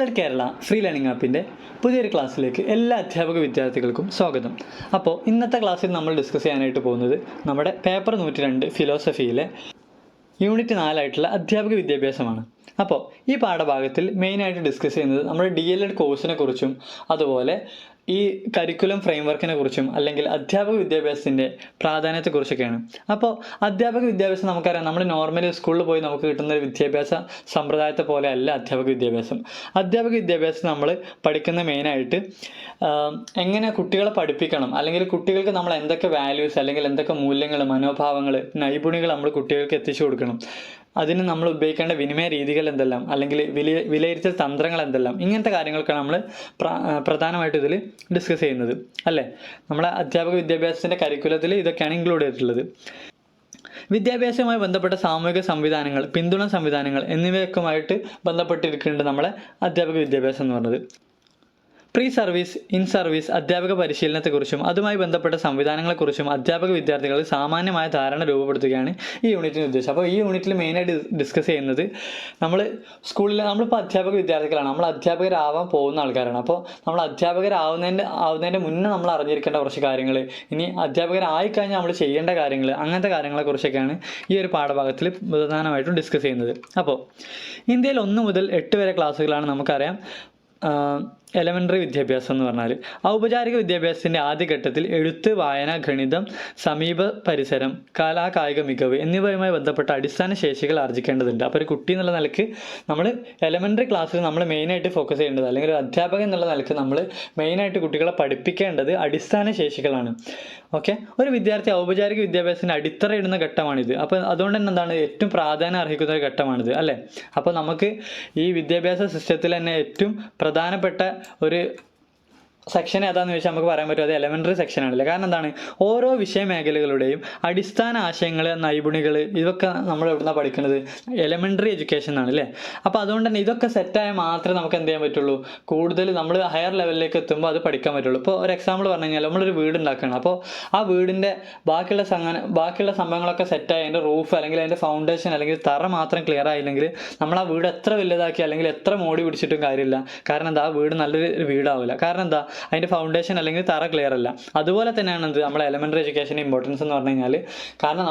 DLED Kerala free learning ആപ്പിൻ്റെ പുതിയൊരു ക്ലാസ്സിലേക്ക് എല്ലാ അധ്യാപക വിദ്യാർത്ഥികൾക്കും സ്വാഗതം. അപ്പോൾ ഇന്നത്തെ ക്ലാസ്സിൽ നമ്മൾ ഡിസ്കസ് ചെയ്യാനായിട്ട് പോകുന്നത് നമ്മുടെ പേപ്പർ 102 ഫിലോസഫിയിലെ യൂണിറ്റ് 4 അധ്യാപക വിദ്യാഭ്യാസമാണ്. അപ്പോൾ ഈ പാഠഭാഗത്തിൽ മെയിനായിട്ട് ഡിസ്കസ് ചെയ്യുന്നത് നമ്മുടെ DLED കോഴ്സിനെ കുറിച്ചും അതുപോലെ ഈ കരിക്കുലം ഫ്രെയിംവർക്കിനെ കുറിച്ചും അല്ലെങ്കിൽ അധ്യാപക വിദ്യാഭ്യാസത്തിൻ്റെ പ്രാധാന്യത്തെക്കുറിച്ചൊക്കെയാണ്. അപ്പോൾ അധ്യാപക വിദ്യാഭ്യാസം നമുക്കറിയാം, നമ്മൾ നോർമലി സ്കൂളിൽ പോയി നമുക്ക് കിട്ടുന്ന ഒരു വിദ്യാഭ്യാസ സമ്പ്രദായത്തെ പോലെ അല്ല അധ്യാപക വിദ്യാഭ്യാസം. അധ്യാപക വിദ്യാഭ്യാസം നമ്മൾ പഠിക്കുന്ന മെയിനായിട്ട് എങ്ങനെ കുട്ടികളെ പഠിപ്പിക്കണം, അല്ലെങ്കിൽ കുട്ടികൾക്ക് നമ്മൾ എന്തൊക്കെ വാല്യൂസ് അല്ലെങ്കിൽ എന്തൊക്കെ മൂല്യങ്ങൾ, മനോഭാവങ്ങൾ, നൈപുണികൾ നമ്മൾ കുട്ടികൾക്ക് എത്തിച്ചു കൊടുക്കണം, അതിന് നമ്മൾ ഉപയോഗിക്കേണ്ട വിനിമയ രീതികൾ എന്തെല്ലാം, അല്ലെങ്കിൽ വിലയിരുത്തൽ തന്ത്രങ്ങൾ എന്തെല്ലാം, ഇങ്ങനത്തെ കാര്യങ്ങളൊക്കെയാണ് നമ്മൾ പ്രധാനമായിട്ടും ഇതിൽ ഡിസ്കസ് ചെയ്യുന്നത് അല്ലേ. നമ്മളെ അധ്യാപക വിദ്യാഭ്യാസത്തിൻ്റെ കരിക്കുലത്തിൽ ഇതൊക്കെയാണ് ഇൻക്ലൂഡ് ചെയ്തിട്ടുള്ളത്. വിദ്യാഭ്യാസവുമായി ബന്ധപ്പെട്ട സാമൂഹിക സംവിധാനങ്ങൾ, പിന്തുണ സംവിധാനങ്ങൾ എന്നിവയൊക്കെയുമായിട്ട് ബന്ധപ്പെട്ടിരിക്കുന്നുണ്ട് നമ്മളെ അധ്യാപക വിദ്യാഭ്യാസം എന്ന് പറയുന്നത്. പ്രീ സർവീസ്, ഇൻ സർവീസ് അധ്യാപക പരിശീലനത്തെക്കുറിച്ചും അതുമായി ബന്ധപ്പെട്ട സംവിധാനങ്ങളെക്കുറിച്ചും അധ്യാപക വിദ്യാർത്ഥികളിൽ സാമാന്യമായ ധാരണ രൂപപ്പെടുത്തുകയാണ് ഈ യൂണിറ്റിൻ്റെ ഉദ്ദേശം. അപ്പോൾ ഈ യൂണിറ്റിൽ മെയിനായിട്ട് ഡിസ്കസ് ചെയ്യുന്നത് നമ്മളിപ്പോൾ അധ്യാപക വിദ്യാർത്ഥികളാണ്, നമ്മൾ അധ്യാപകരാവാൻ പോകുന്ന ആൾക്കാരാണ്. അപ്പോൾ നമ്മൾ അധ്യാപകരാവുന്നതിൻ്റെ മുന്നേ നമ്മൾ അറിഞ്ഞിരിക്കേണ്ട കുറച്ച് കാര്യങ്ങൾ, ഇനി അധ്യാപകരായിക്കഴിഞ്ഞാൽ നമ്മൾ ചെയ്യേണ്ട കാര്യങ്ങൾ, അങ്ങനത്തെ കാര്യങ്ങളെക്കുറിച്ചൊക്കെയാണ് ഈ ഒരു പാഠഭാഗത്തിൽ പ്രധാനമായിട്ടും ഡിസ്കസ് ചെയ്യുന്നത്. അപ്പോൾ ഇന്ത്യയിൽ 1 മുതൽ 8 വരെ ക്ലാസ്സുകളാണ് നമുക്കറിയാം എലമെൻ്ററി വിദ്യാഭ്യാസം എന്ന് പറഞ്ഞാൽ. ഔപചാരിക വിദ്യാഭ്യാസത്തിൻ്റെ ആദ്യഘട്ടത്തിൽ എഴുത്ത്, വായന, ഗണിതം, സമീപ പരിസരം, കായിക മികവ് എന്നിവയുമായി ബന്ധപ്പെട്ട അടിസ്ഥാന ശേഷികൾ ആർജിക്കേണ്ടതുണ്ട്. അപ്പോൾ ഒരു കുട്ടി എന്നുള്ള നിലയ്ക്ക് നമ്മൾ എലമെൻ്ററി ക്ലാസ്സിൽ നമ്മൾ മെയിനായിട്ട് ഫോക്കസ് ചെയ്യേണ്ടത്, അല്ലെങ്കിൽ ഒരു അധ്യാപകൻ എന്നുള്ള നിലയ്ക്ക് നമ്മൾ മെയിനായിട്ട് കുട്ടികളെ പഠിപ്പിക്കേണ്ടത് അടിസ്ഥാന ശേഷികളാണ്. ഓക്കെ, ഒരു വിദ്യാർത്ഥി ഔപചാരിക വിദ്യാഭ്യാസത്തിൻ്റെ അടിത്തറയിടുന്ന ഘട്ടമാണിത്. അപ്പോൾ അതുകൊണ്ട് തന്നെ എന്താണ്, ഏറ്റവും പ്രാധാന്യം അർഹിക്കുന്ന ഒരു ഘട്ടമാണിത് അല്ലേ. അപ്പോൾ നമുക്ക് ഈ വിദ്യാഭ്യാസ സിസ്റ്റത്തിൽ തന്നെ ഏറ്റവും പ്രധാനപ്പെട്ട ഒരു സെക്ഷൻ ഏതാണെന്ന് ചോദിച്ചാൽ നമുക്ക് പറയാൻ പറ്റും അത് എലമെൻ്ററി സെക്ഷനാണല്ലേ. കാരണം എന്താണ്, ഓരോ വിഷയമേഖലകളുടെയും അടിസ്ഥാന ആശയങ്ങൾ, നൈപുണികൾ, ഇതൊക്കെ നമ്മൾ എവിടുന്നാണ് പഠിക്കുന്നത്, എലമെൻ്ററി എഡ്യൂക്കേഷൻ എന്നാണ് അല്ലേ. അപ്പോൾ അതുകൊണ്ട് തന്നെ ഇതൊക്കെ സെറ്റായാൽ മാത്രമേ നമുക്ക് എന്ത് ചെയ്യാൻ പറ്റുള്ളൂ, കൂടുതൽ നമ്മൾ ഹയർ ലെവലിലേക്ക് എത്തുമ്പോൾ അത് പഠിക്കാൻ പറ്റുള്ളൂ. ഇപ്പോൾ ഒരു എക്സാമ്പിൾ പറഞ്ഞു കഴിഞ്ഞാൽ നമ്മളൊരു വീട് ഉണ്ടാക്കണം. അപ്പോൾ ആ വീടിൻ്റെ ബാക്കിയുള്ള സംഭവങ്ങളൊക്കെ സെറ്റായി അതിൻ്റെ റൂഫ് അല്ലെങ്കിൽ അതിൻ്റെ ഫൗണ്ടേഷൻ അല്ലെങ്കിൽ തറ മാത്രം ക്ലിയർ ആയില്ലെങ്കിൽ നമ്മൾ ആ വീട് എത്ര വലുതാക്കി അല്ലെങ്കിൽ എത്ര മോടി പിടിച്ചിട്ടും കാര്യമില്ല. കാരണം എന്താ, ആ വീട് നല്ലൊരു വീടാവില്ല. കാരണം എന്താ, അതിൻ്റെ ഫൗണ്ടേഷൻ അല്ലെങ്കിൽ തറ ക്ലിയർ അല്ല. അതുപോലെ തന്നെയാണ് എന്ത് നമ്മൾ എലമെൻ്ററി എഡ്യൂക്കേഷൻ്റെ ഇമ്പോർട്ടൻസ് എന്ന് പറഞ്ഞു കഴിഞ്ഞാൽ, കാരണം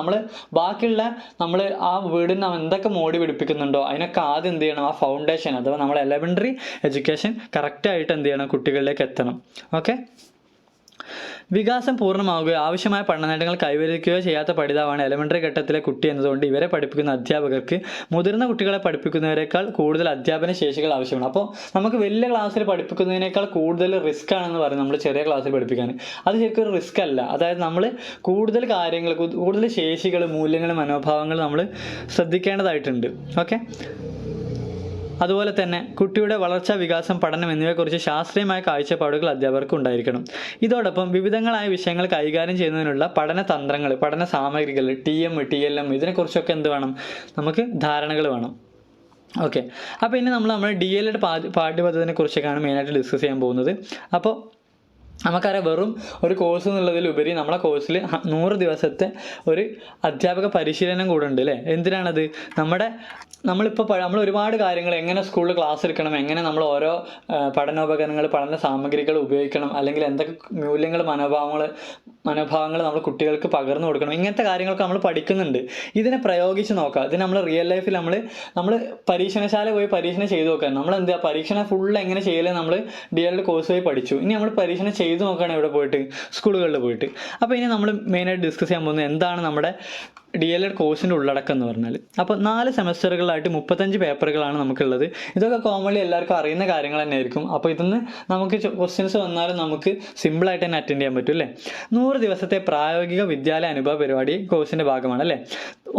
നമ്മൾ ആ വീടിന് എന്തൊക്കെ മോടി പിടിപ്പിക്കുന്നുണ്ടോ അതിനൊക്കെ ആദ്യം എന്ത് ചെയ്യണം, ആ ഫൗണ്ടേഷൻ അഥവാ നമ്മൾ എലമെൻ്ററി എഡ്യൂക്കേഷൻ കറക്റ്റായിട്ട് എന്ത് ചെയ്യണം, കുട്ടികളിലേക്ക് എത്തണം. ഓക്കെ, വികാസം പൂർണ്ണമാവുകയോ ആവശ്യമായ പഠന നേട്ടങ്ങൾ കൈവരിക്കുകയോ ചെയ്യാത്ത പഠിതാവാണ് എലമെൻ്ററി ഘട്ടത്തിലെ കുട്ടി എന്നതുകൊണ്ട് ഇവരെ പഠിപ്പിക്കുന്ന അധ്യാപകർക്ക് മുതിർന്ന കുട്ടികളെ പഠിപ്പിക്കുന്നവരെക്കാൾ കൂടുതൽ അധ്യാപന ശേഷികൾ ആവശ്യമാണ്. അപ്പോൾ നമുക്ക് വലിയ ക്ലാസ്സിൽ പഠിപ്പിക്കുന്നതിനേക്കാൾ കൂടുതൽ റിസ്ക് ആണെന്ന് പറയും നമ്മൾ ചെറിയ ക്ലാസ്സിൽ പഠിപ്പിക്കാൻ. അത് ശരിക്കും ഒരു റിസ്ക് അല്ല. അതായത് നമ്മൾ കൂടുതൽ കാര്യങ്ങൾ, കൂടുതൽ ശേഷികൾ, മൂല്യങ്ങൾ, മനോഭാവങ്ങൾ നമ്മൾ ശ്രദ്ധിക്കേണ്ടതായിട്ടുണ്ട്. ഓക്കെ, അതുപോലെ തന്നെ കുട്ടിയുടെ വളർച്ച, വികാസം, പഠനം എന്നിവയെക്കുറിച്ച് ശാസ്ത്രീയമായ കാഴ്ചപ്പാടുകൾ അധ്യാപകർക്ക് ഉണ്ടായിരിക്കണം. ഇതോടൊപ്പം വിവിധങ്ങളായ വിഷയങ്ങൾ കൈകാര്യം ചെയ്യുന്നതിനുള്ള പഠന തന്ത്രങ്ങൾ, പഠന സാമഗ്രികൾ, TM, TLM ഇതിനെക്കുറിച്ചൊക്കെ എന്ത് വേണം, നമുക്ക് ധാരണകൾ വേണം. ഓക്കെ, അപ്പോൾ ഇനി നമ്മൾ DLED പാഠ്യപദ്ധതിനെ കുറിച്ചൊക്കെയാണ് മെയിനായിട്ട് ഡിസ്കസ് ചെയ്യാൻ പോകുന്നത്. അപ്പോൾ നമുക്കറിയാം, വെറും ഒരു കോഴ്സ് എന്നുള്ളതിലുപരി നമ്മളെ കോഴ്സിൽ 100 ദിവസത്തെ ഒരു അധ്യാപക പരിശീലനം കൂടെ ഉണ്ട് അല്ലേ. എന്തിനാണത്, നമ്മൾ ഒരുപാട് കാര്യങ്ങൾ, എങ്ങനെ സ്കൂളിൽ ക്ലാസ് എടുക്കണം, എങ്ങനെ നമ്മൾ ഓരോ പഠനോപകരണങ്ങൾ, പഠന സാമഗ്രികൾ ഉപയോഗിക്കണം, അല്ലെങ്കിൽ എന്തൊക്കെ മൂല്യങ്ങൾ, മനോഭാവങ്ങൾ നമ്മൾ കുട്ടികൾക്ക് പകർന്നു കൊടുക്കണം, ഇങ്ങനത്തെ കാര്യങ്ങളൊക്കെ നമ്മൾ പഠിക്കുന്നുണ്ട്. ഇതിനെ പ്രയോഗിച്ച് നോക്കുക. ഇത് നമ്മൾ റിയൽ ലൈഫിൽ നമ്മൾ പരീക്ഷണശാല പോയി പരീക്ഷണം ചെയ്ത് നോക്കാൻ, നമ്മൾ എന്താ പരീക്ഷണം ഫുൾ എങ്ങനെ ചെയ്യലേ നമ്മൾ DLED കോഴ്സ് പോയി പഠിച്ചു. ഇനി നമ്മൾ പരീക്ഷണം ചെയ്ത് നോക്കുകയാണ് ഇവിടെ പോയിട്ട്, സ്കൂളുകളിൽ പോയിട്ട്. അപ്പോൾ ഇനി നമ്മൾ മെയിനായിട്ട് ഡിസ്കസ് ചെയ്യാൻ പോകുന്നത് എന്താണ് നമ്മുടെ DLED കോഴ്സിൻ്റെ ഉള്ളടക്കം എന്ന് പറഞ്ഞാൽ. അപ്പോൾ 4 സെമസ്റ്ററുകളായിട്ട് 35 പേപ്പറുകളാണ് നമുക്കുള്ളത്. ഇതൊക്കെ കോമൺലി എല്ലാവർക്കും അറിയുന്ന കാര്യങ്ങൾ തന്നെ ആയിരിക്കും. അപ്പോൾ ഇതിന്ന് നമുക്ക് ക്വസ്റ്റ്യൻസ് വന്നാലും നമുക്ക് സിമ്പിളായിട്ട് തന്നെ അറ്റൻഡ് ചെയ്യാൻ പറ്റും അല്ലേ. 100 ദിവസത്തെ പ്രായോഗിക വിദ്യാലയ അനുഭവ പരിപാടി കോഴ്സിൻ്റെ ഭാഗമാണ് അല്ലേ.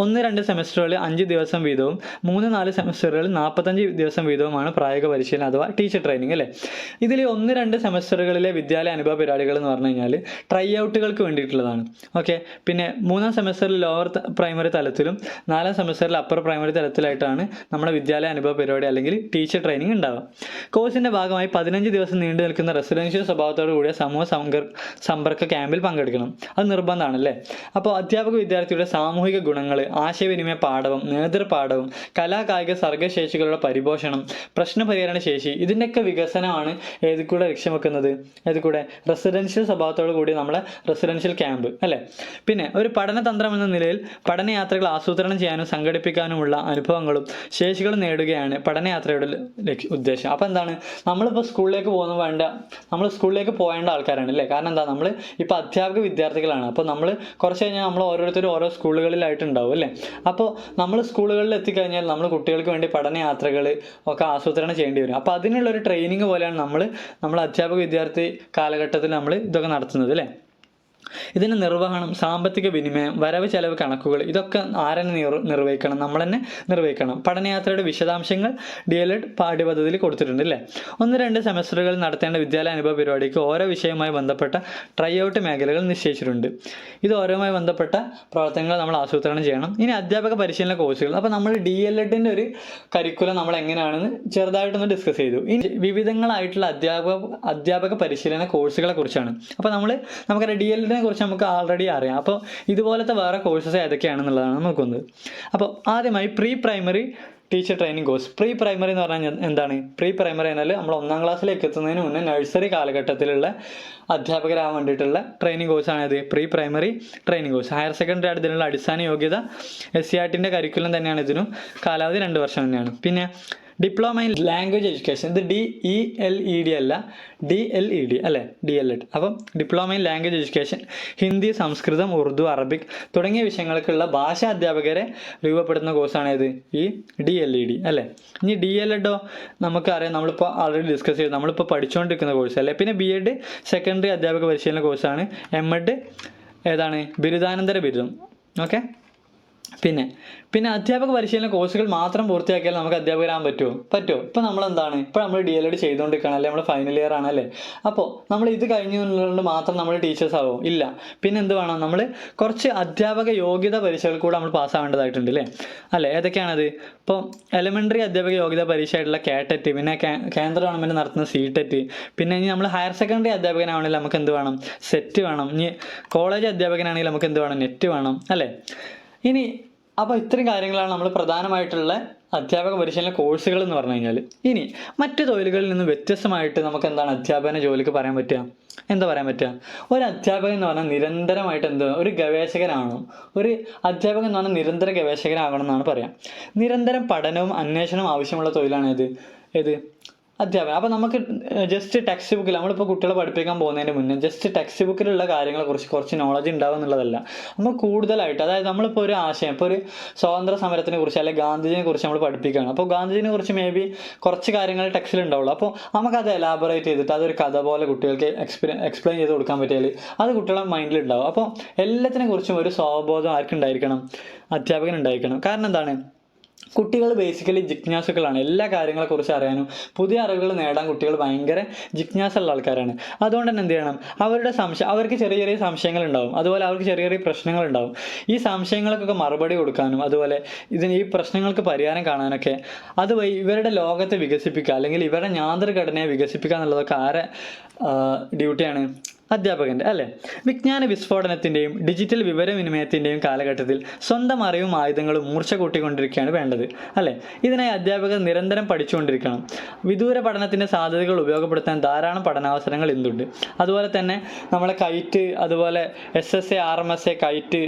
1-2 സെമസ്റ്ററുകളിൽ 5 ദിവസം വീതവും 3-4 സെമസ്റ്ററുകളിൽ 45 ദിവസം വീതവുമാണ് പ്രായോഗിക പരിശീലനം അഥവാ ടീച്ചർ ട്രെയിനിങ് അല്ലേ. ഇതിൽ 1-2 സെമസ്റ്ററുകളിലെ വിദ്യാലയ അനുഭവ പരിപാടികൾ എന്ന് പറഞ്ഞു കഴിഞ്ഞാൽ ട്രൈ ഔട്ടുകൾക്ക് വേണ്ടിയിട്ടുള്ളതാണ്. ഓക്കെ, പിന്നെ 3-ാം സെമസ്റ്ററിൽ ലോവർ പ്രൈമറി തലത്തിലും 4ാം സെമസ്റ്ററിൽ അപ്പർ പ്രൈമറി തലത്തിലായിട്ടാണ് നമ്മുടെ വിദ്യാലയ അനുഭവ പരിപാടി അല്ലെങ്കിൽ ടീച്ചർ ട്രെയിനിങ് ഉണ്ടാവുക. കോഴ്സിൻ്റെ ഭാഗമായി 15 ദിവസം നീണ്ടു നിൽക്കുന്ന റെസിഡൻഷ്യൽ സ്വഭാവത്തോടു കൂടിയ സമൂഹ സമ്പർക്ക ക്യാമ്പിൽ പങ്കെടുക്കണം. അത് നിർബന്ധമാണ് അല്ലേ. അപ്പോൾ അധ്യാപക വിദ്യാർത്ഥിയുടെ സാമൂഹിക ഗുണങ്ങൾ, ആശയവിനിമയ പാഠവും നേതൃപാഠവും, കലാകായിക സർഗശേഷികളുടെ പരിപോഷണം, പ്രശ്നപരിഹരണ ശേഷി, ഇതിൻ്റെയൊക്കെ വികസനമാണ് ഏത് കൂടെ ലക്ഷ്യം വെക്കുന്നത്, ഏത് കൂടെ റെസിഡൻഷ്യൽ സ്വഭാവത്തോടു കൂടി നമ്മളെ റെസിഡൻഷ്യൽ ക്യാമ്പ് അല്ലേ. പിന്നെ ഒരു പഠനതന്ത്രം എന്ന നിലയിൽ പഠനയാത്രകൾ ആസൂത്രണം ചെയ്യാനും സംഘടിപ്പിക്കാനുമുള്ള അനുഭവങ്ങളും ശേഷികളും നേടുകയാണ് പഠനയാത്രയുടെ ഉദ്ദേശം. അപ്പോൾ എന്താണ്, നമ്മളിപ്പോൾ നമ്മൾ സ്കൂളിലേക്ക് പോകേണ്ട ആൾക്കാരാണ് അല്ലേ. കാരണം എന്താ, നമ്മൾ ഇപ്പോൾ അധ്യാപക വിദ്യാർത്ഥികളാണ്. അപ്പോൾ നമ്മൾ കുറച്ച് കഴിഞ്ഞാൽ നമ്മൾ ഓരോരുത്തരും ഓരോ സ്കൂളുകളിലായിട്ടുണ്ടാവും അല്ലേ. അപ്പോൾ നമ്മൾ സ്കൂളുകളിൽ എത്തിക്കഴിഞ്ഞാൽ നമ്മൾ കുട്ടികൾക്ക് വേണ്ടി പഠനയാത്രകൾ ഒക്കെ ആസൂത്രണം ചെയ്യേണ്ടി വരും. അപ്പോൾ അതിനുള്ളൊരു ട്രെയിനിങ് പോലെയാണ് നമ്മൾ അധ്യാപക വിദ്യാർത്ഥി കാലഘട്ടത്തിൽ നമ്മൾ ഇതൊക്കെ നടത്തുന്നത് അല്ലേ. ഇതിൻ്റെ നിർവഹണം, സാമ്പത്തിക വിനിമയം, വരവ് ചെലവ് കണക്കുകൾ, ഇതൊക്കെ ആരെന്നെ നിർവഹിക്കണം, നമ്മൾ തന്നെ നിർവഹിക്കണം. പഠനയാത്രയുടെ വിശദാംശങ്ങൾ DLED പാഠ്യപദ്ധതിയിൽ കൊടുത്തിട്ടുണ്ട് അല്ലേ. 1-2 സെമസ്റ്ററുകളിൽ നടത്തേണ്ട വിദ്യാലയ അനുഭവ പരിപാടിക്ക് ഓരോ വിഷയവുമായി ബന്ധപ്പെട്ട ട്രൈഔട്ട് മേഖലകൾ നിശ്ചയിച്ചിട്ടുണ്ട്. ഇത് ഓരോയുമായി ബന്ധപ്പെട്ട പ്രവർത്തനങ്ങൾ നമ്മൾ ആസൂത്രണം ചെയ്യണം. ഇനി അധ്യാപക പരിശീലന കോഴ്സുകൾ. അപ്പോൾ നമ്മൾ DLEDൻ്റെ ഒരു കരിക്കുലം നമ്മൾ എങ്ങനെയാണെന്ന് ചെറുതായിട്ടൊന്ന് ഡിസ്കസ് ചെയ്തു. ഇനി വിവിധങ്ങളായിട്ടുള്ള അധ്യാപക പരിശീലന കോഴ്സുകളെ കുറിച്ചാണ്. അപ്പോൾ നമുക്കറിയാം DLED കുറിച്ച് നമുക്ക് ആൾറെഡി അറിയാം. അപ്പോൾ ഇതുപോലത്തെ വേറെ കോഴ്സസ് ഏതൊക്കെയാണെന്നുള്ളതാണ് നോക്കുന്നത്. അപ്പോൾ ആദ്യമായി pre primary teacher training course. Pre primary എന്ന് പറഞ്ഞാൽ എന്താണ്? പ്രീ പ്രൈമറി എന്നാൽ നമ്മൾ 1ാം ക്ലാസ്സിലേക്ക് എത്തുന്നതിന് മുന്നേ നഴ്സറി കാലഘട്ടത്തിലുള്ള അധ്യാപകരാകാൻ വേണ്ടിയിട്ടുള്ള ട്രെയിനിങ് കോഴ്സാണ് ഇത് pre primary training course. Higher secondary ഇതിനുള്ള അടിസ്ഥാന യോഗ്യത SCERTൻ്റെ കരിക്കുലം തന്നെയാണ്. ഇതിനും കാലാവധി 2 വർഷം തന്നെയാണ്. പിന്നെ ഡിപ്ലോമ ഇൻ ലാംഗ്വേജ് എഡ്യൂക്കേഷൻ, ഇത് DELED അല്ല, DLED അല്ലേ, DLED. അപ്പം diploma in language education, Hindi, സംസ്കൃതം, ഉറുദു, അറബിക് തുടങ്ങിയ വിഷയങ്ങൾക്കുള്ള ഭാഷാ അധ്യാപകരെ രൂപപ്പെടുത്തുന്ന കോഴ്സാണ് ഇത് ഈ DLED അല്ലേ. ഇനി DLEDോ നമുക്കറിയാം, നമ്മളിപ്പോൾ ആൾറെഡി ഡിസ്കസ് ചെയ്തു, നമ്മളിപ്പോൾ പഠിച്ചുകൊണ്ടിരിക്കുന്ന കോഴ്സ് അല്ലേ. പിന്നെ BEd സെക്കൻഡറി അധ്യാപക പരിശീലന കോഴ്സാണ്. MEd ഏതാണ്? ബിരുദാനന്തര ബിരുദം. ഓക്കെ. പിന്നെ അധ്യാപക പരിശീലന കോഴ്സുകൾ മാത്രം പൂർത്തിയാക്കിയാൽ നമുക്ക് അധ്യാപകരാകാൻ പറ്റുമോ? ഇപ്പോൾ നമ്മൾ DLED ചെയ്തുകൊണ്ടിരിക്കുകയാണ് അല്ലേ, നമ്മൾ ഫൈനൽ ഇയർ ആണല്ലേ. അപ്പോൾ നമ്മൾ ഇത് കഴിഞ്ഞുകൊണ്ട് മാത്രം നമ്മൾ ടീച്ചേഴ്സ് ആവും? ഇല്ല. പിന്നെ എന്ത് വേണം, നമ്മൾ കുറച്ച് അധ്യാപക യോഗ്യത പരീക്ഷകൾ കൂടെ നമ്മൾ പാസ്സാവേണ്ടതായിട്ടുണ്ട് അല്ലേ. ഏതൊക്കെയാണത്? ഇപ്പോൾ എലിമെൻ്ററി അധ്യാപക യോഗ്യത പരീക്ഷയായിട്ടുള്ള CAT, പിന്നെ കേന്ദ്ര ഗവൺമെൻറ് നടത്തുന്ന CTET, പിന്നെ ഇനി നമ്മൾ ഹയർ സെക്കൻഡറി അധ്യാപകനാണെങ്കിൽ നമുക്ക് എന്ത് വേണം? സെറ്റ് വേണം. ഇനി കോളേജ് അധ്യാപകനാണെങ്കിൽ നമുക്ക് എന്ത് വേണം? നെറ്റ് വേണം അല്ലേ. അപ്പോൾ ഇത്രയും കാര്യങ്ങളാണ് നമ്മൾ പ്രധാനമായിട്ടുള്ള അധ്യാപക പരിശീലന കോഴ്സുകൾ എന്ന് പറഞ്ഞു കഴിഞ്ഞാൽ. ഇനി മറ്റു തൊഴിലുകളിൽ നിന്ന് വ്യത്യസ്തമായിട്ട് നമുക്ക് എന്താണ് അധ്യാപന ജോലിക്ക് പറയാൻ പറ്റുക? എന്താ പറയാൻ പറ്റുക? ഒരു അധ്യാപകൻ എന്ന് പറഞ്ഞാൽ നിരന്തരമായിട്ട് ഒരു ഗവേഷകനാണോ? ഒരു അധ്യാപകൻ എന്ന് പറഞ്ഞാൽ നിരന്തര ഗവേഷകനാകണം എന്നാണ് പറയാം. നിരന്തരം പഠനവും അന്വേഷണവും ആവശ്യമുള്ള തൊഴിലാണ് ഏത് അധ്യാപനം. അപ്പോൾ നമുക്ക് ജസ്റ്റ് ടെക്സ്റ്റ് ബുക്കിൽ നമ്മളിപ്പോൾ കുട്ടികളെ പഠിപ്പിക്കാൻ പോകുന്നതിന് മുന്നേ ജസ്റ്റ് ടെക്സ്റ്റ് ബുക്കിലുള്ള കാര്യങ്ങളെക്കുറിച്ച് കുറച്ച് നോളജ് ഉണ്ടാവും എന്നുള്ളതല്ല. നമ്മൾ കൂടുതലായിട്ട്, അതായത് നമ്മളിപ്പോൾ ഒരു ആശയം, ഇപ്പോൾ ഒരു സ്വാതന്ത്ര്യ സമരത്തിനെ കുറിച്ച് അല്ലെങ്കിൽ ഗാന്ധിജിനെ കുറിച്ച് നമ്മൾ പഠിപ്പിക്കുകയാണ്. അപ്പോൾ ഗാന്ധിജിനെ കുറിച്ച് മേ ബി കുറച്ച് കാര്യങ്ങൾ ടെക്സ്റ്റിൽ ഉണ്ടാവുള്ളൂ. അപ്പോൾ നമുക്കത് എലാബറേറ്റ് ചെയ്തിട്ട് അതൊരു കഥ പോലെ കുട്ടികൾക്ക് എക്സ്പ്ലെയിൻ ചെയ്ത് കൊടുക്കാൻ പറ്റിയാൽ അത് കുട്ടികളുടെ മൈൻഡിൽ ഉണ്ടാവും. അപ്പോൾ എല്ലാത്തിനെ കുറിച്ചും ഒരു സ്വബോധം ആർക്കുണ്ടായിരിക്കണം? അധ്യാപകൻ ഉണ്ടായിരിക്കണം. കാരണം എന്താണ്, കുട്ടികൾ ബേസിക്കലി ജിജ്ഞാസുക്കളാണ്. എല്ലാ കാര്യങ്ങളെക്കുറിച്ച് അറിയാനും പുതിയ അറിവുകൾ നേടാൻ കുട്ടികൾ ഭയങ്കര ജിജ്ഞാസുള്ള ആൾക്കാരാണ്. അതുകൊണ്ട് തന്നെ എന്ത് ചെയ്യണം, അവർക്ക് ചെറിയ ചെറിയ സംശയങ്ങൾ ഉണ്ടാവും, അതുപോലെ അവർക്ക് ചെറിയ ചെറിയ പ്രശ്നങ്ങൾ ഉണ്ടാവും. ഈ സംശയങ്ങൾക്കൊക്കെ മറുപടി കൊടുക്കാനും അതുപോലെ ഈ പ്രശ്നങ്ങൾക്ക് പരിഹാരം കാണാനൊക്കെ അതുവഴി ഇവരുടെ ലോകത്തെ വികസിപ്പിക്കുക അല്ലെങ്കിൽ ഇവരുടെ ജ്ഞാതൃഘടനയെ വികസിപ്പിക്കുക എന്നുള്ളതൊക്കെ ആരെ ഡ്യൂട്ടിയാണ്? അധ്യാപകൻ്റെ അല്ലേ. വിജ്ഞാന വിസ്ഫോടനത്തിൻ്റെയും ഡിജിറ്റൽ വിവരവിനിമയത്തിൻ്റെയും കാലഘട്ടത്തിൽ സ്വന്തം അറിവും ആയുധങ്ങളും മൂർച്ച കൂട്ടിക്കൊണ്ടിരിക്കുകയാണ് വേണ്ടത് അല്ലേ. ഇതിനായി അധ്യാപകർ നിരന്തരം പഠിച്ചുകൊണ്ടിരിക്കണം. വിദൂര പഠനത്തിൻ്റെ സാധ്യതകൾ ഉപയോഗപ്പെടുത്താൻ ധാരാളം പഠനാവസരങ്ങൾ ഇന്നുണ്ട്. അതുപോലെ തന്നെ നമ്മളെ കൈറ്റ്, അതുപോലെ SSA, RMSA, കൈറ്റ്,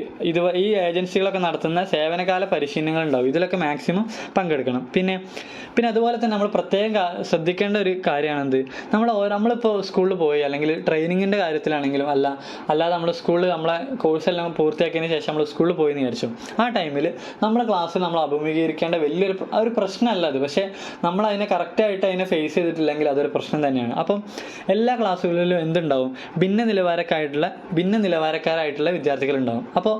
ഈ ഏജൻസികളൊക്കെ നടത്തുന്ന സേവനകാല പരിശീലനങ്ങൾ ഉണ്ടാവും. ഇതിലൊക്കെ മാക്സിമം പങ്കെടുക്കണം. പിന്നെ അതുപോലെ തന്നെ നമ്മൾ പ്രത്യേകം ശ്രദ്ധിക്കേണ്ട ഒരു കാര്യമാണെന്ത്, നമ്മളിപ്പോൾ സ്കൂളിൽ പോയി അല്ലെങ്കിൽ ട്രെയിനിങ്ങിൻ്റെ കാര്യത്തിലാണെങ്കിലും അല്ലാതെ നമ്മൾ നമ്മളെ കോഴ്സെല്ലാം പൂർത്തിയാക്കിയതിന് ശേഷം നമ്മൾ സ്കൂളിൽ പോയി എന്ന് വിചാരിച്ചു. ആ ടൈമിൽ നമ്മുടെ ക്ലാസ്സിൽ നമ്മൾ അഭിമുഖീകരിക്കേണ്ട വലിയൊരു പ്രശ്നമല്ല അത്. പക്ഷേ നമ്മൾ കറക്റ്റായിട്ട് അതിനെ ഫേസ് ചെയ്തിട്ടില്ലെങ്കിൽ അതൊരു പ്രശ്നം തന്നെയാണ്. അപ്പം എല്ലാ ക്ലാസ്സുകളിലും എന്തുണ്ടാവും, ഭിന്ന നിലവാരക്കാരായിട്ടുള്ള വിദ്യാർത്ഥികളുണ്ടാവും. അപ്പോൾ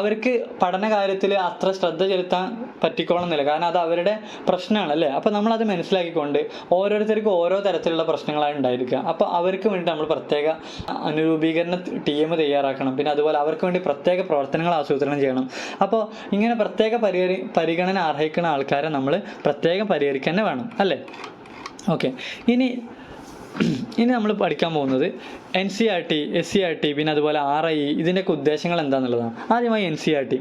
അവർക്ക് പഠന കാര്യത്തിൽ അത്ര ശ്രദ്ധ ചെലുത്താൻ പറ്റിക്കോണമെന്നില്ല. കാരണം അത് അവരുടെ പ്രശ്നമാണ് അല്ലേ. അപ്പോൾ നമ്മളത് മനസ്സിലാക്കിക്കൊണ്ട് ഓരോരുത്തർക്കും ഓരോ തരത്തിലുള്ള പ്രശ്നങ്ങളാണ് ഉണ്ടായിരിക്കുക. അപ്പോൾ അവർക്ക് വേണ്ടി നമ്മൾ പ്രത്യേക അനുരൂപീകരണ ടീം തയ്യാറാക്കണം. പിന്നെ അതുപോലെ അവർക്ക് വേണ്ടി പ്രത്യേക പ്രവർത്തനങ്ങൾ ആസൂത്രണം ചെയ്യണം. അപ്പോൾ ഇങ്ങനെ പ്രത്യേക പരിഗണന അർഹിക്കുന്ന ആൾക്കാരെ നമ്മൾ പ്രത്യേകം പരിഹരിക്കുക തന്നെ വേണം അല്ലേ. ഓക്കെ, ഇനി നമ്മൾ പഠിക്കാൻ പോകുന്നത് NCERT, SCERT, പിന്നെ അതുപോലെ RIE ഇതിൻ്റെയൊക്കെ ഉദ്ദേശങ്ങൾ എന്താണെന്നുള്ളതാണ്. ആദ്യമായി NCERT,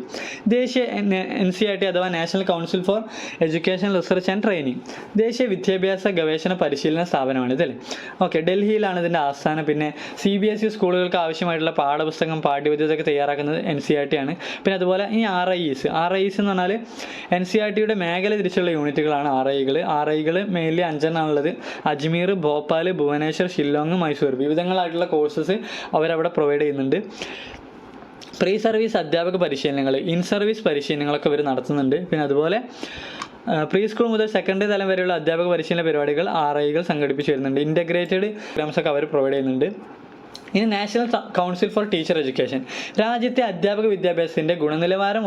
ദേശീയ NCERT അഥവാ national council for education research and training, ദേശീയ വിദ്യാഭ്യാസ ഗവേഷണ പരിശീലന സ്ഥാപനമാണ് ഇതല്ലേ. ഓക്കെ, ഡൽഹിയിലാണ് ഇതിൻ്റെ ആസ്ഥാനം. പിന്നെ CBSE സ്കൂളുകൾക്ക് ആവശ്യമായിട്ടുള്ള പാഠപുസ്തകം പാഠ്യപദ്ധതിയൊക്കെ തയ്യാറാക്കുന്നത് NCERT ആണ്. പിന്നെ അതുപോലെ ഈ RIEs എന്ന് പറഞ്ഞാൽ NCERTയുടെ മേഖല തിരിച്ചുള്ള യൂണിറ്റുകളാണ് RIകൾ മെയിൻലി 5 അജ്മീർ, ഭോപ്പാൽ, ഭുവനേശ്വർ, ഷില്ലോങ്, മൈസൂർ വിവിധങ്ങളായിട്ടുള്ള കോഴ്സസ് അവരവിടെ പ്രൊവൈഡ് ചെയ്യുന്നുണ്ട്. പ്രീ സർവീസ് അധ്യാപക പരിശീലനങ്ങൾ, ഇൻ സർവീസ് പരിശീലനങ്ങളൊക്കെ ഇവർ നടത്തുന്നുണ്ട്. പിന്നെ അതുപോലെ പ്രീ സ്കൂൾ മുതൽ സെക്കൻഡറി തലം വരെയുള്ള അധ്യാപക പരിശീലന പരിപാടികൾ RIകൾ സംഘടിപ്പിച്ച് വരുന്നുണ്ട്. ഇൻ്റഗ്രേറ്റഡ് പ്രോഗ്രാംസ് ഒക്കെ അവർ പ്രൊവൈഡ് ചെയ്യുന്നുണ്ട്. ഇനി national council for teacher education, രാജ്യത്തെ അധ്യാപക വിദ്യാഭ്യാസത്തിൻ്റെ ഗുണനിലവാരം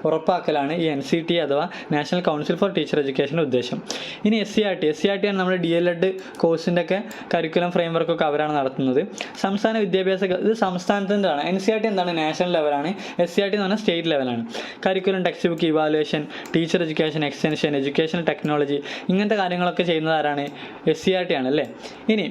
ഉറപ്പാക്കലാണ് ഈ NCT അഥവാ നാഷണൽ കൗൺസിൽ ഫോർ ടീച്ചർ എഡ്യൂക്കേഷൻ്റെ ഉദ്ദേശം. ഇനി SCERT ആണ് നമ്മുടെ DLED കോഴ്സിൻ്റെ ഒക്കെ കരിക്കുലം ഫ്രെയിംവർക്കൊക്കെ അവരാണ് നടത്തുന്നത്. സംസ്ഥാന വിദ്യാഭ്യാസ ഇത് സംസ്ഥാനത്തിൻ്റെതാണ്. NCERT എന്താണ്, നാഷണൽ ലെവലാണ്. SCERT എന്ന് പറഞ്ഞാൽ സ്റ്റേറ്റ് ലെവലാണ്. Curriculum, text book, evaluation, teacher education, extension, education technology ഇങ്ങനത്തെ കാര്യങ്ങളൊക്കെ ചെയ്യുന്നത് ആരാണ്, SCERT ആണ് അല്ലേ. ഇനി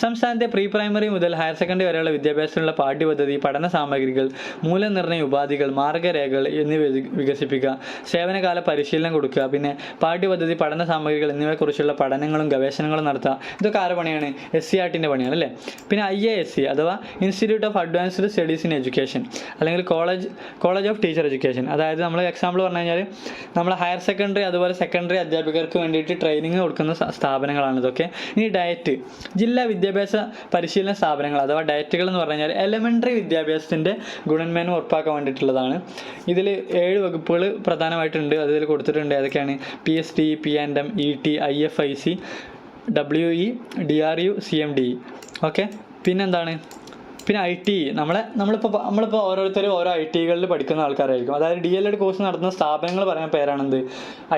സംസ്ഥാനത്തെ പ്രീ പ്രൈമറി മുതൽ ഹയർ സെക്കൻഡറി വരെയുള്ള വിദ്യാഭ്യാസത്തിലുള്ള പാഠ്യപദ്ധതി, പഠന സാമഗ്രികൾ, മൂല്യനിർണ്ണയ ഉപാധികൾ, മാർഗ്ഗരേഖകൾ എന്നിവ വികസിപ്പിക്കുക, സേവനകാല പരിശീലനം കൊടുക്കുക, പിന്നെ പാഠ്യപദ്ധതി, പഠന സാമഗ്രികൾ എന്നിവയെക്കുറിച്ചുള്ള പഠനങ്ങളും ഗവേഷണങ്ങളും നടത്തുക. ഇതൊക്കെ ആരുടെ പണിയാണ്, SCERTൻ്റെ പണിയാണ് അല്ലേ. പിന്നെ IASC അഥവാ institute of advanced studies in education, അല്ലെങ്കിൽ കോളേജ് ഓഫ് ടീച്ചർ എഡ്യൂക്കേഷൻ. അതായത് നമ്മൾ എക്സാമ്പിൾ പറഞ്ഞു കഴിഞ്ഞാൽ നമ്മൾ ഹയർ സെക്കൻഡറി അതുപോലെ സെക്കൻഡറി അധ്യാപകർക്ക് വേണ്ടിയിട്ട് ട്രെയിനിങ് കൊടുക്കുന്ന സ്ഥാപനങ്ങളാണ് ഇതൊക്കെ. ഇനി ഡയറ്റ്, ജില്ലാ വിദ്യാഭ്യാസ പരിശീലന സ്ഥാപനങ്ങൾ അഥവാ ഡയറ്റുകൾ എന്ന് പറഞ്ഞു കഴിഞ്ഞാൽ എലമെൻ്ററി വിദ്യാഭ്യാസത്തിൻ്റെ ഗുണന്മേന്മ ഉറപ്പാക്കാൻ വേണ്ടിയിട്ടുള്ളതാണ്. ഇതിൽ 7 വകുപ്പുകൾ പ്രധാനമായിട്ടുണ്ട്. അതിൽ കൊടുത്തിട്ടുണ്ട്. ഏതൊക്കെയാണ്, PSD, P&M, ET, IFIC, WE, DRU, CMDE. Okay, പിന്നെന്താണ്, പിന്നെ IT. നമ്മളിപ്പോൾ ഓരോരുത്തരും ഓരോ ITകളിൽ പഠിക്കുന്ന ആൾക്കാരായിരിക്കും. അതായത് DLED കോഴ്സ് നടത്തുന്ന സ്ഥാപനങ്ങൾ പറയുന്ന പേരാണെന്ത്,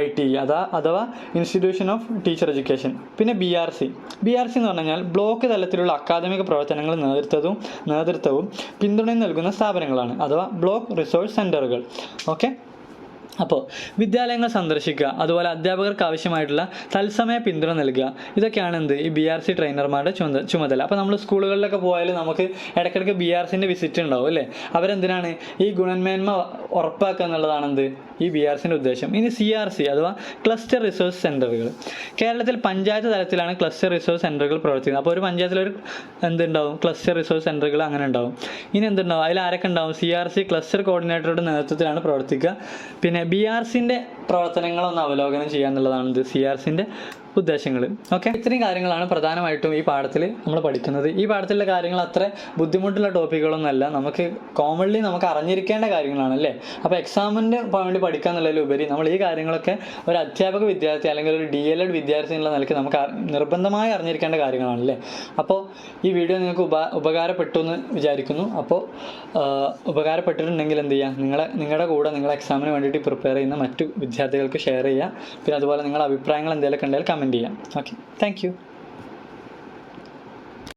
IT അഥവാ ഇൻസ്റ്റിറ്റ്യൂഷൻ ഓഫ് ടീച്ചർ എഡ്യൂക്കേഷൻ. പിന്നെ BRC എന്ന് പറഞ്ഞു കഴിഞ്ഞാൽ ബ്ലോക്ക് തലത്തിലുള്ള അക്കാദമിക പ്രവർത്തനങ്ങൾ നേതൃത്വവും പിന്തുണയും നൽകുന്ന സ്ഥാപനങ്ങളാണ്, അഥവാ ബ്ലോക്ക് റിസോഴ്സ് സെൻ്ററുകൾ. ഓക്കെ, അപ്പോൾ വിദ്യാലയങ്ങൾ സന്ദർശിക്കുക, അതുപോലെ അധ്യാപകർക്ക് ആവശ്യമായിട്ടുള്ള തത്സമയ പിന്തുണ നൽകുക, ഇതൊക്കെയാണ് ഈ BRC ട്രെയിനർമാരുടെ ചുമതല. അപ്പോൾ നമ്മൾ സ്കൂളുകളിലൊക്കെ പോയാൽ നമുക്ക് ഇടയ്ക്കിടയ്ക്ക് BRCൻ്റെ വിസിറ്റ് ഉണ്ടാവും അല്ലേ. അവരെന്തിനാണ്, ഈ ഗുണന്മേന്മ ഉറപ്പാക്കുക എന്നുള്ളതാണ് ഈ BRCൻ്റെ ഉദ്ദേശം. ഇനി CRC അഥവാ ക്ലസ്റ്റർ റിസോഴ്സ് സെൻ്ററുകൾ. കേരളത്തിൽ പഞ്ചായത്ത് തലത്തിലാണ് ക്ലസ്റ്റർ റിസോഴ്സ് സെൻ്ററുകൾ പ്രവർത്തിക്കുന്നത്. അപ്പോൾ ഒരു പഞ്ചായത്തിലൊരു എന്തുണ്ടാവും, ക്ലസ്റ്റർ റിസോഴ്സ് സെൻ്ററുകൾ അങ്ങനെ ഉണ്ടാവും. ഇനി എന്തുണ്ടാവും, അതിൽ ആരൊക്കെ ഉണ്ടാവും, CRC ക്ലസ്റ്റർ കോർഡിനേറ്ററുടെ നേതൃത്വത്തിലാണ് പ്രവർത്തിക്കുക. പിന്നെ BRCൻ്റെ പ്രവർത്തനങ്ങളൊന്ന് അവലോകനം ചെയ്യുക എന്നുള്ളതാണ് CRCൻ്റെ ഉദ്ദേശങ്ങൾ. ഓക്കെ, ഇത്രയും കാര്യങ്ങളാണ് പ്രധാനമായിട്ടും ഈ പാഠത്തിൽ നമ്മൾ പഠിക്കുന്നത്. ഈ പാഠത്തിലുള്ള കാര്യങ്ങൾ അത്ര ബുദ്ധിമുട്ടുള്ള ടോപ്പിക്കുകളൊന്നുമല്ല, നമുക്ക് കോമൺലി നമുക്ക് അറിഞ്ഞിരിക്കേണ്ട കാര്യങ്ങളാണ് അല്ലേ. അപ്പോൾ എക്സാമിന് വേണ്ടി പഠിക്കുക എന്നുള്ളതിലുപരി നമ്മൾ ഈ കാര്യങ്ങളൊക്കെ ഒരു അധ്യാപക വിദ്യാർത്ഥി അല്ലെങ്കിൽ ഒരു DLED വിദ്യാർത്ഥി എന്നുള്ള നിലയ്ക്ക് നമുക്ക് നിർബന്ധമായി അറിഞ്ഞിരിക്കേണ്ട കാര്യങ്ങളാണല്ലേ. അപ്പോൾ ഈ വീഡിയോ നിങ്ങൾക്ക് ഉപകാരപ്പെട്ടു എന്ന് വിചാരിക്കുന്നു. അപ്പോൾ ഉപകാരപ്പെട്ടിട്ടുണ്ടെങ്കിൽ എന്ത് ചെയ്യുക, നിങ്ങളുടെ കൂടെ നിങ്ങൾ എക്സാമിന് വേണ്ടിയിട്ട് പ്രിപ്പയർ ചെയ്യുന്ന മറ്റു വിദ്യാർത്ഥികൾക്ക് ഷെയർ ചെയ്യുക. പിന്നെ അതുപോലെ നിങ്ങളുടെ അഭിപ്രായങ്ങൾ എന്തെങ്കിലുമൊക്കെ ഉണ്ടെങ്കിൽ കമൻറ്റ് ചെയ്യാം. Okay, thank you.